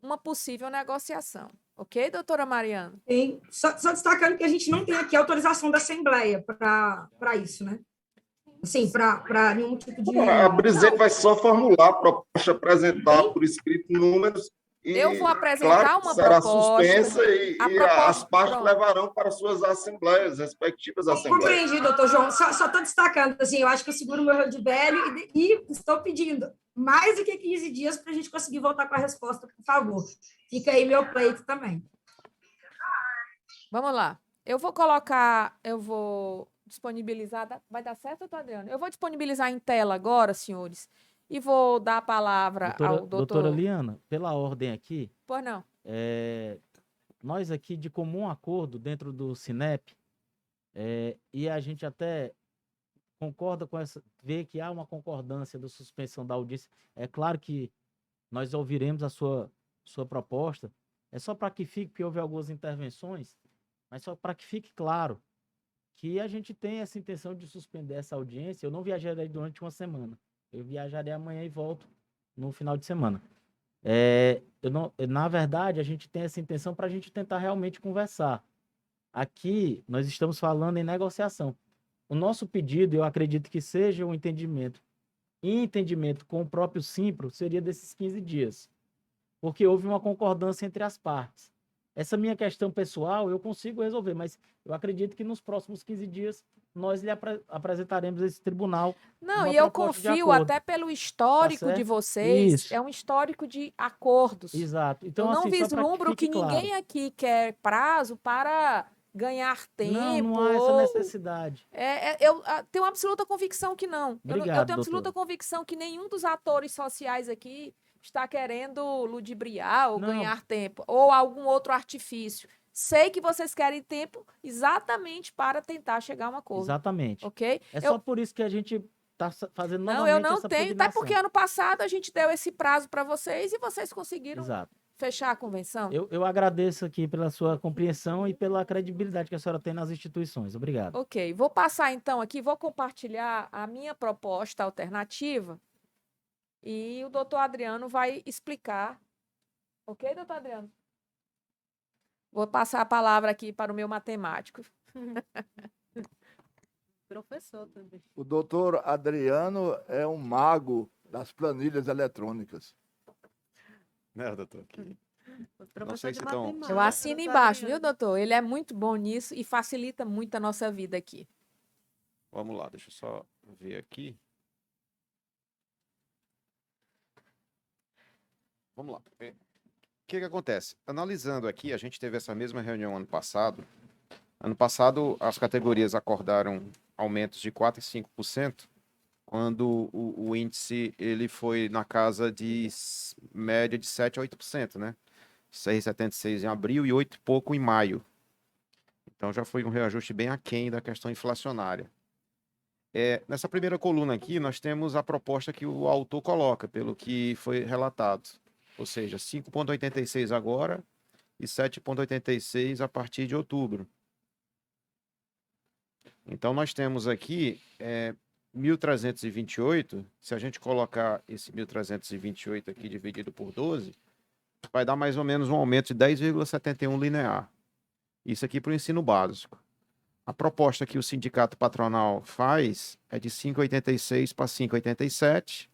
uma possível negociação. Ok, doutora Mariana? Sim. Só destacando que a gente não tem aqui autorização da Assembleia para isso, né? Assim, para nenhum tipo de... A presidente vai só formular a proposta, apresentar por escrito números e, eu vou apresentar claro, uma será proposta. Suspensa e as partes levarão para suas assembleias, respectivas assembleias. Compreendi, doutor João. Só estou destacando, assim, eu acho que eu seguro meu rolo de velho e estou pedindo mais do que 15 dias para a gente conseguir voltar com a resposta, por favor. Fica aí meu pleito também. Vamos lá. Eu vou disponibilizar... Vai dar certo, doutor Adriano? Eu vou disponibilizar em tela agora, senhores, e vou dar a palavra ao doutor... Doutora Liana, pela ordem aqui... Pois não. Nós aqui, de comum acordo, dentro do Sinep, e a gente até concorda com essa... Vê que há uma concordância da suspensão da audiência. É claro que nós ouviremos a sua proposta. É só para que fique, porque houve algumas intervenções, mas só para que fique claro que a gente tem essa intenção de suspender essa audiência. Eu não viajarei durante uma semana. Eu viajarei amanhã e volto no final de semana. Na verdade, a gente tem essa intenção para a gente tentar realmente conversar. Aqui, nós estamos falando em negociação. O nosso pedido, eu acredito que seja um entendimento. Em entendimento com o próprio Simpro, seria desses 15 dias. Porque houve uma concordância entre as partes. Essa minha questão pessoal eu consigo resolver, mas eu acredito que nos próximos 15 dias nós lhe apresentaremos esse tribunal Não, uma e eu proposta de confio acordo, até pelo tá histórico de certo? vocês, Isso, é um histórico de acordos. exato. Eu Então, não assim, só para que vislumbro fique que claro, ninguém aqui quer prazo para ganhar não, tempo não há essa ou necessidade. eu tenho absoluta convicção que não. Eu Obrigado, tenho absoluta doutora. convicção que nenhum dos atores sociais aqui está querendo ludibriar ou Não, ganhar tempo, ou algum outro artifício. Sei que vocês querem tempo exatamente para tentar chegar a um acordo, exatamente. ok? É só por isso que a gente está fazendo Não, eu novamente não essa tenho, até porque pugnação. ano passado a gente deu esse prazo para vocês e vocês conseguiram Exato. fechar a convenção. Eu agradeço aqui pela sua compreensão e pela credibilidade que a senhora tem nas instituições. Obrigado. Ok, vou passar então aqui, vou compartilhar a minha proposta alternativa e o doutor Adriano vai explicar. Ok, doutor Adriano? Vou passar a palavra aqui para o meu matemático. Professor também. O doutor Adriano é um mago das planilhas eletrônicas. Né, doutor? Que... Professor sei de se tão- matemática. Eu assino doutor embaixo, viu, Adriano. doutor? Ele é muito bom nisso e facilita muito a nossa vida aqui. Vamos lá, deixa eu só ver aqui. Vamos lá. O que acontece? Analisando aqui, a gente teve essa mesma reunião ano passado. Ano passado, as categorias acordaram aumentos de 4% e 5%, quando o índice ele foi na casa de média de 7% a 8%, né? 6,76 em abril e 8 e pouco em maio. Então já foi um reajuste bem aquém da questão inflacionária. Nessa primeira coluna aqui, nós temos a proposta que o autor coloca, pelo que foi relatado. Ou seja, 5,86 agora e 7,86 a partir de outubro. Então, nós temos aqui 1.328. Se a gente colocar esse 1.328 aqui dividido por 12, vai dar mais ou menos um aumento de 10,71 linear. Isso aqui para o ensino básico. A proposta que o sindicato patronal faz é de 5,86 para 5,87,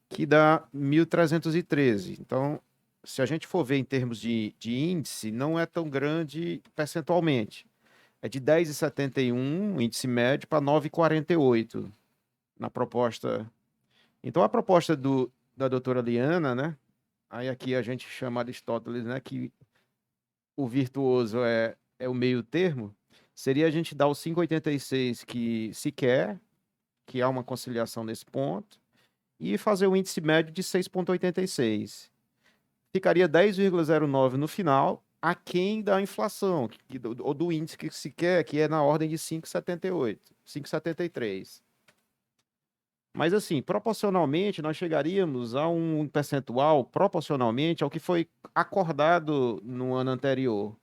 que dá 1.313. Então, se a gente for ver em termos de índice, não é tão grande percentualmente. É de 10,71, índice médio, para 9,48 na proposta. Então, a proposta da doutora Liana, né? Aí aqui a gente chama Aristóteles, né? Que o virtuoso é o meio termo. Seria a gente dar o 5,86 que se quer, que há uma conciliação nesse ponto, e fazer o índice médio de 6,86. Ficaria 10,09 no final, aquém da inflação, ou do índice que se quer, que é na ordem de 5,78, 5,73. Mas, assim, proporcionalmente, nós chegaríamos a um percentual proporcionalmente ao que foi acordado no ano anterior,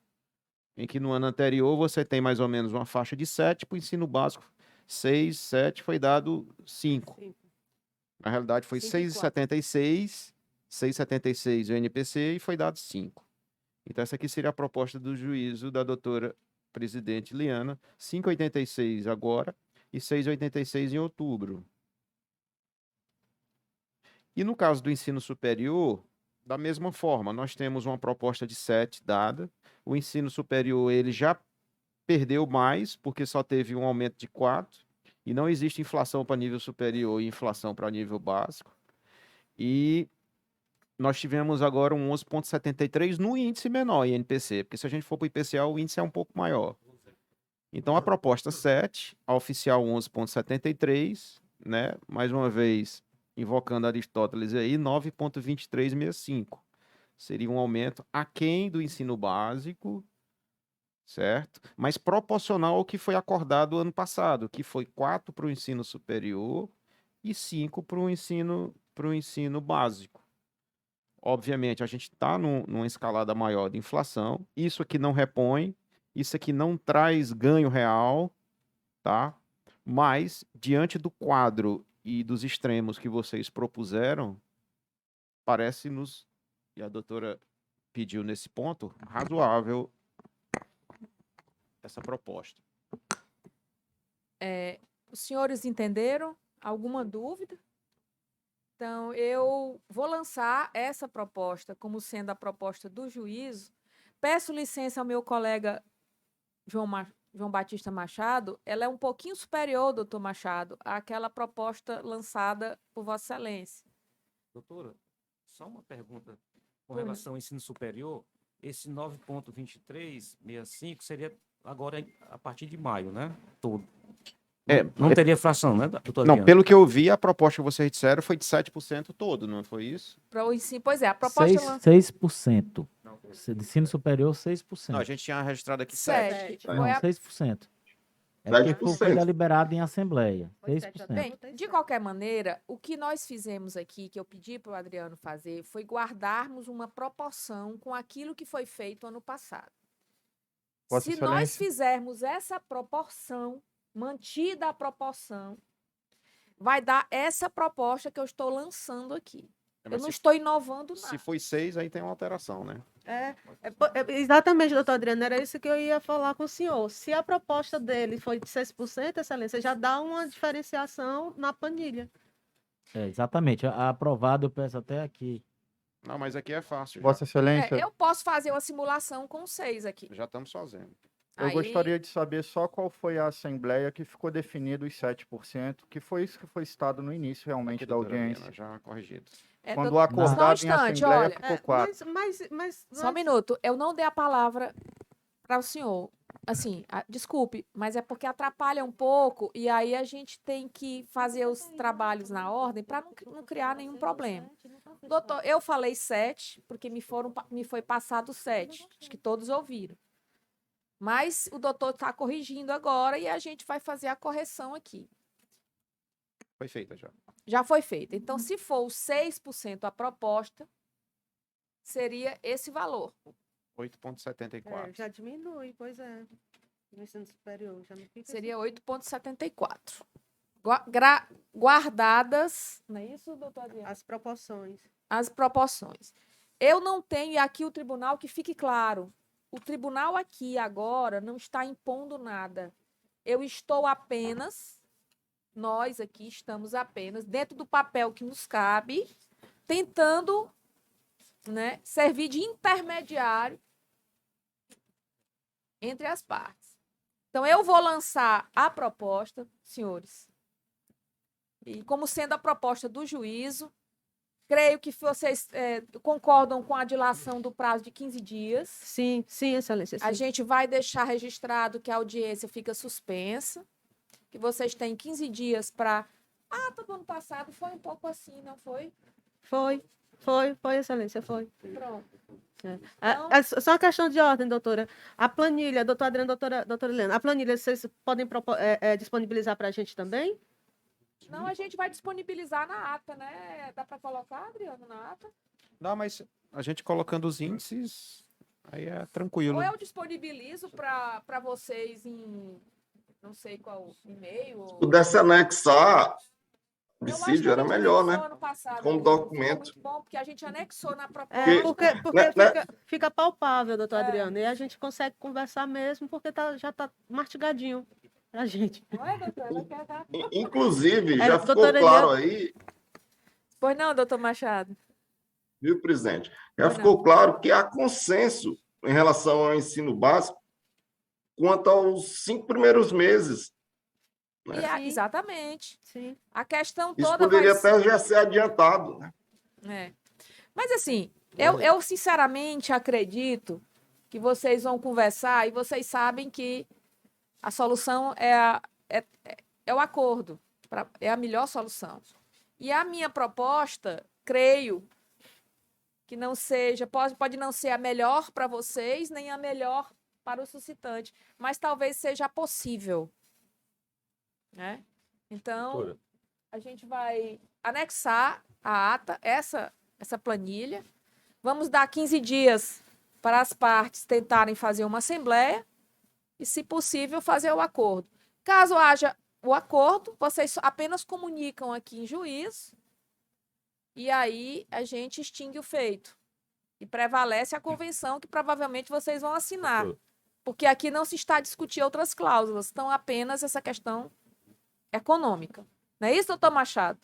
em que no ano anterior você tem mais ou menos uma faixa de 7, para o ensino básico 6, 7, foi dado 5. Na realidade, foi 6,76, 6,76 o NPC e foi dado 5. Então, essa aqui seria a proposta do juízo da doutora presidente Liana, 5,86 agora e 6,86 em outubro. E no caso do ensino superior, da mesma forma, nós temos uma proposta de 7 dada. O ensino superior ele já perdeu mais, porque só teve um aumento de 4, e não existe inflação para nível superior e inflação para nível básico. E nós tivemos agora um 11,73 no índice menor, INPC, porque se a gente for para o IPCA, o índice é um pouco maior. Então, a proposta 7, a oficial 11,73, né? Mais uma vez, invocando Aristóteles aí, 9,2365. Seria um aumento aquém do ensino básico, certo? Mas proporcional ao que foi acordado ano passado, que foi 4 para o ensino superior e 5 para o ensino básico. Obviamente, a gente está numa escalada maior de inflação. Isso aqui não repõe, isso aqui não traz ganho real, tá? Mas, diante do quadro e dos extremos que vocês propuseram, parece-nos, e a doutora pediu nesse ponto, razoável essa proposta. Os senhores entenderam? Alguma dúvida? Então, eu vou lançar essa proposta como sendo a proposta do juízo peço licença ao meu colega João Batista Machado, ela é um pouquinho superior, doutor Machado, àquela proposta lançada por Vossa Excelência. Doutora, só uma pergunta com Pois não. relação ao ensino superior. Esse 9,2365 seria agora a partir de maio, né? Todo. Não teria fração, né, doutor Não, Adriano? pelo que eu vi, a proposta que vocês disseram foi de 7% todo, não foi isso? Para o ensino, pois é, a proposta 6%. De ensino superior, 6%. Não, a gente tinha registrado aqui 7. que Não, foi a 6%. É porque foi 7%. deliberado em assembleia. Foi 7 até 6%. Bem, de qualquer maneira, o que nós fizemos aqui, que eu pedi para o Adriano fazer, foi guardarmos uma proporção com aquilo que foi feito ano passado. Vossa Se nós Excelência. fizermos essa proporção, mantida a proporção, vai dar essa proposta que eu estou lançando aqui. Eu não estou inovando Se nada. foi 6, aí tem uma alteração, né? Exatamente, doutor Adriano, era isso que eu ia falar com o senhor. Se a proposta dele foi de 6%, excelência, já dá uma diferenciação na planilha. Exatamente. A aprovada eu peço até aqui. Não, mas aqui é fácil. Já, Vossa Excelência, Eu posso fazer uma simulação com 6 aqui. já estamos fazendo. eu Aí- gostaria de saber só qual foi a assembleia que ficou definido os 7%, que foi isso que foi citado no início realmente Aqui, da doutora audiência. Helena, já corrigido. Quando doutor- acordado Só um em instante, assembleia olha. ficou 4. Mas Só um minuto. Eu não dei a palavra para o senhor. Assim, desculpe, mas é porque atrapalha um pouco e aí a gente tem que fazer os trabalhos na ordem para não criar nenhum problema. Doutor, eu falei 7, porque me foi passado 7. Acho que todos ouviram. Mas o doutor está corrigindo agora e a gente vai fazer a correção aqui. Foi feita já. Já foi feita. Então, se for o 6% a proposta, seria esse valor. 8,74. já diminui, pois é. No ensino superior, já não fica Seria 8,74. Guardadas, não é isso, doutor Adriano? as proporções. As proporções. Eu não tenho, e aqui o tribunal, que fique claro, o tribunal aqui agora não está impondo nada. Eu estou apenas, nós aqui estamos apenas, dentro do papel que nos cabe, tentando, né, servir de intermediário entre as partes. Então, eu vou lançar a proposta, senhores, e como sendo a proposta do juízo, creio que vocês concordam com a dilação do prazo de 15 dias. Sim, excelência. A sim. gente vai deixar registrado que a audiência fica suspensa, que vocês têm 15 dias para... todo ano passado foi um pouco assim, não foi? Foi, excelência, foi. Pronto. Então... só uma questão de ordem, doutora. A planilha, doutor Adriano, doutora Helena, a planilha vocês podem disponibilizar para a gente também? Não, a gente vai disponibilizar na ata, né? Dá para colocar, Adriano, na ata? Não, mas a gente colocando os índices, aí é tranquilo. Ou eu disponibilizo para vocês em... não sei qual e-mail. Se pudesse anexar o Eu acho que dissídio, a era gente melhor, anexou né? ano passado, Como aqui, ficou documento. muito bom, porque a gente anexou na proposta. Porque Fica palpável, doutor Adriano, e a gente consegue conversar mesmo, porque já está mastigadinho pra gente. Não é, doutora? Quer dar? Inclusive, já ficou doutora claro Eliana. aí, Pois não, doutor Machado? viu, presidente? Já Pois ficou claro que há consenso em relação ao ensino básico quanto aos 5 primeiros meses. E exatamente. Sim. A questão Isso toda poderia vai até já ser adiantado, né? Mas assim, eu sinceramente acredito que vocês vão conversar e vocês sabem que a solução é o acordo, é a melhor solução. E a minha proposta, creio que não seja, pode não ser a melhor para vocês, nem a melhor para o suscitante, mas talvez seja possível. Né? Então, Doutora. a gente vai anexar a ata, essa planilha. Vamos dar 15 dias para as partes tentarem fazer uma assembleia e, se possível, fazer o acordo. Caso haja o acordo, vocês apenas comunicam aqui em juízo e aí a gente extingue o feito. E prevalece a convenção que provavelmente vocês vão assinar. Porque aqui não se está a discutir outras cláusulas, então apenas essa questão econômica. Não é isso, doutor Machado?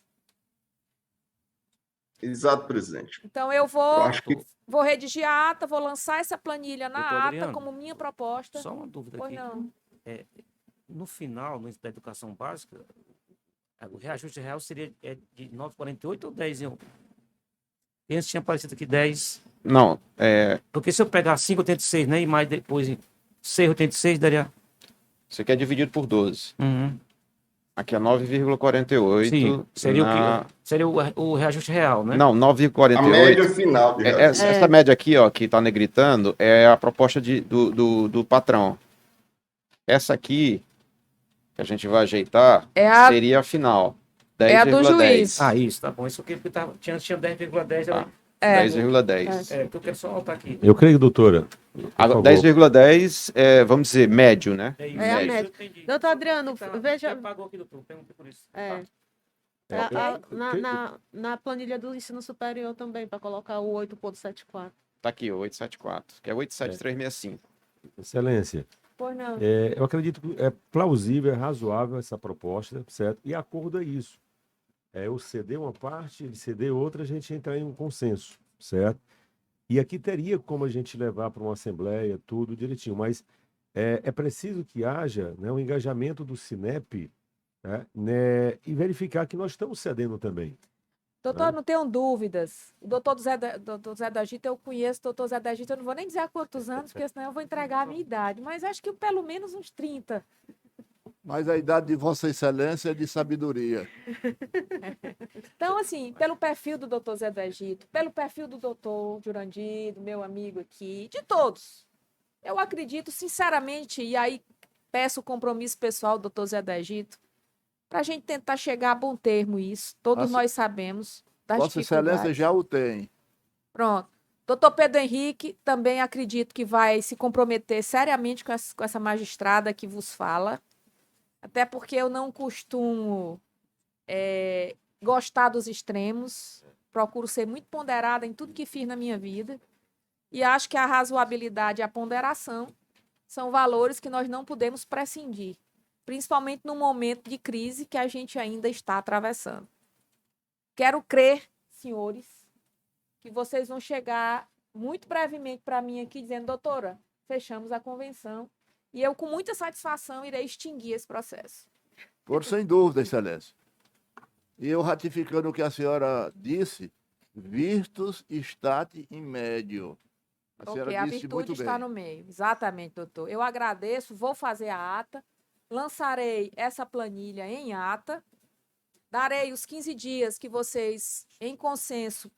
Exato, presidente. Então, eu Eu acho que vou redigir a ata, vou lançar essa planilha na Doutor ata Adriano, como minha proposta. Só uma dúvida Pois aqui. não. No final, da educação básica, o reajuste real seria de 9,48 ou 10 em um? Antes tinha aparecido aqui 10. Não, Porque se eu pegar 5,86, né, e mais depois 6,86, daria... isso aqui é dividido por 12. Uhum. Aqui é 9,48. Sim, seria na... o que? Seria o reajuste real, né? Não, a média 9,48. final de reajuste. Essa média aqui, ó, que tá negritando, é a proposta do patrão. Essa aqui, que a gente vai ajeitar, seria a final. É a do 10,10. juiz. Ah, isso, tá bom. Isso aqui porque tinha 10,10. Tá. É. 10,10. Que eu quero só anotar aqui. Eu creio, doutora. por favor. 10,10 é, vamos dizer, médio, né? É isso. É a Médio. média. Eu entendi. Doutor Adriano, veja. Já pagou aqui, doutor. Perguntei por isso. É. É, Na planilha do ensino superior também, para colocar o 8,74. Tá aqui, o 874, que é 87365. Excelência, Pois não. eu acredito que é plausível, é razoável essa proposta, certo? E acordo é isso. Eu ceder uma parte, ele ceder outra, a gente entrar em um consenso, certo? E aqui teria como a gente levar para uma assembleia, tudo direitinho, mas é preciso que haja, né, um engajamento do Sinep, né, e verificar que nós estamos cedendo também. Doutor, não tenham dúvidas. O doutor Zé da Gita, eu conheço o doutor Zé da Gita, eu não vou nem dizer há quantos anos, porque senão eu vou entregar a minha idade, mas acho que pelo menos uns 30. Mas a idade de Vossa Excelência é de sabedoria. Então, assim, pelo perfil do doutor Zé do Egito, pelo perfil do doutor Jurandir, do meu amigo aqui, de todos, eu acredito sinceramente, e aí peço o compromisso pessoal do doutor Zé do Egito, para a gente tentar chegar a bom termo isso. Todos nós sabemos das Vossa Excelência dificuldades. já o tem. Pronto. Doutor Pedro Henrique, também acredito que vai se comprometer seriamente com essa magistrada que vos fala, até porque eu não costumo gostar dos extremos, procuro ser muito ponderada em tudo que fiz na minha vida, e acho que a razoabilidade e a ponderação são valores que nós não podemos prescindir, principalmente no momento de crise que a gente ainda está atravessando. Quero crer, senhores, que vocês vão chegar muito brevemente para mim aqui dizendo, doutora, fechamos a convenção e eu, com muita satisfação, irei extinguir esse processo. Por sem dúvida, Excelência. E eu ratificando o que a senhora disse, virtus stat in medio. A senhora A disse virtude muito está bem. no meio. Exatamente, doutor. Eu agradeço, vou fazer a ata, lançarei essa planilha em ata, darei os 15 dias que vocês, em consenso,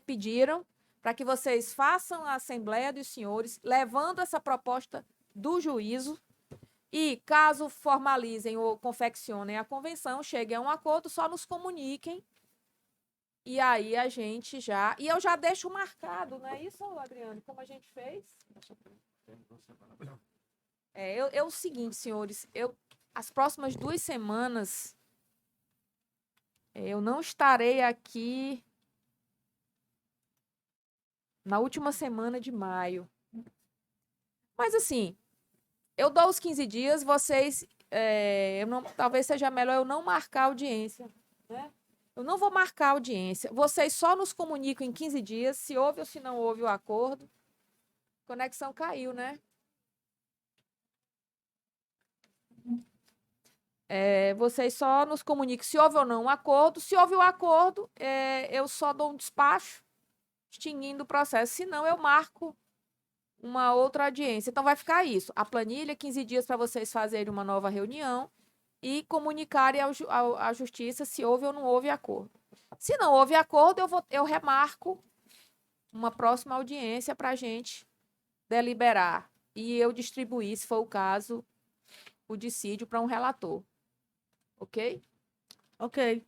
pediram, para que vocês façam a Assembleia dos Senhores, levando essa proposta do juízo, e caso formalizem ou confeccionem a convenção, cheguem a um acordo, só nos comuniquem, e aí a gente já... E eu já deixo marcado, não é isso, Adriano? Como a gente fez? É o seguinte, senhores, as próximas 2 semanas, eu não estarei aqui na última semana de maio. Mas, assim, eu dou os 15 dias, vocês... talvez seja melhor eu não marcar audiência, né? Eu não vou marcar audiência. Vocês só nos comunicam em 15 dias se houve ou se não houve o acordo. Conexão caiu, né? Vocês só nos comunicam se houve ou não um acordo. Se houve o acordo, eu só dou um despacho extinguindo o processo. Se não, eu marco uma outra audiência. Então, vai ficar isso. A planilha, 15 dias para vocês fazerem uma nova reunião e comunicarem à justiça se houve ou não houve acordo. Se não houve acordo, eu remarco uma próxima audiência para a gente deliberar. E eu distribuir, se for o caso, o dissídio para um relator. Ok? Ok.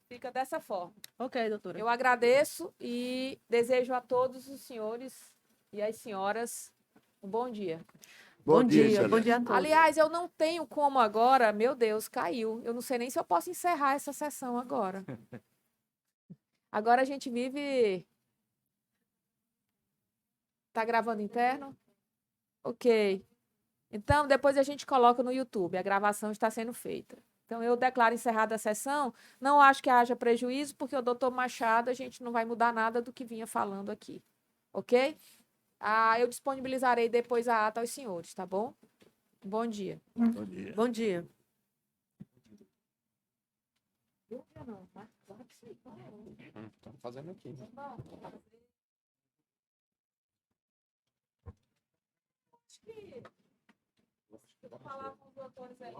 Fica dessa forma. Ok, doutora. Eu agradeço e desejo a todos os senhores e as senhoras um bom dia. Bom dia, bom dia a todos. Aliás, eu não tenho como agora, meu Deus, caiu. Eu não sei nem se eu posso encerrar essa sessão agora. Agora a gente vive... Tá gravando interno? Ok. Então, depois a gente coloca no YouTube. A gravação está sendo feita. Então, eu declaro encerrada a sessão. Não acho que haja prejuízo, porque o doutor Machado, a gente não vai mudar nada do que vinha falando aqui. Ok? Eu disponibilizarei depois a ata aos senhores, tá bom? Bom dia. Bom dia. Bom dia. Estamos fazendo aqui. Vou falar com os doutores aí.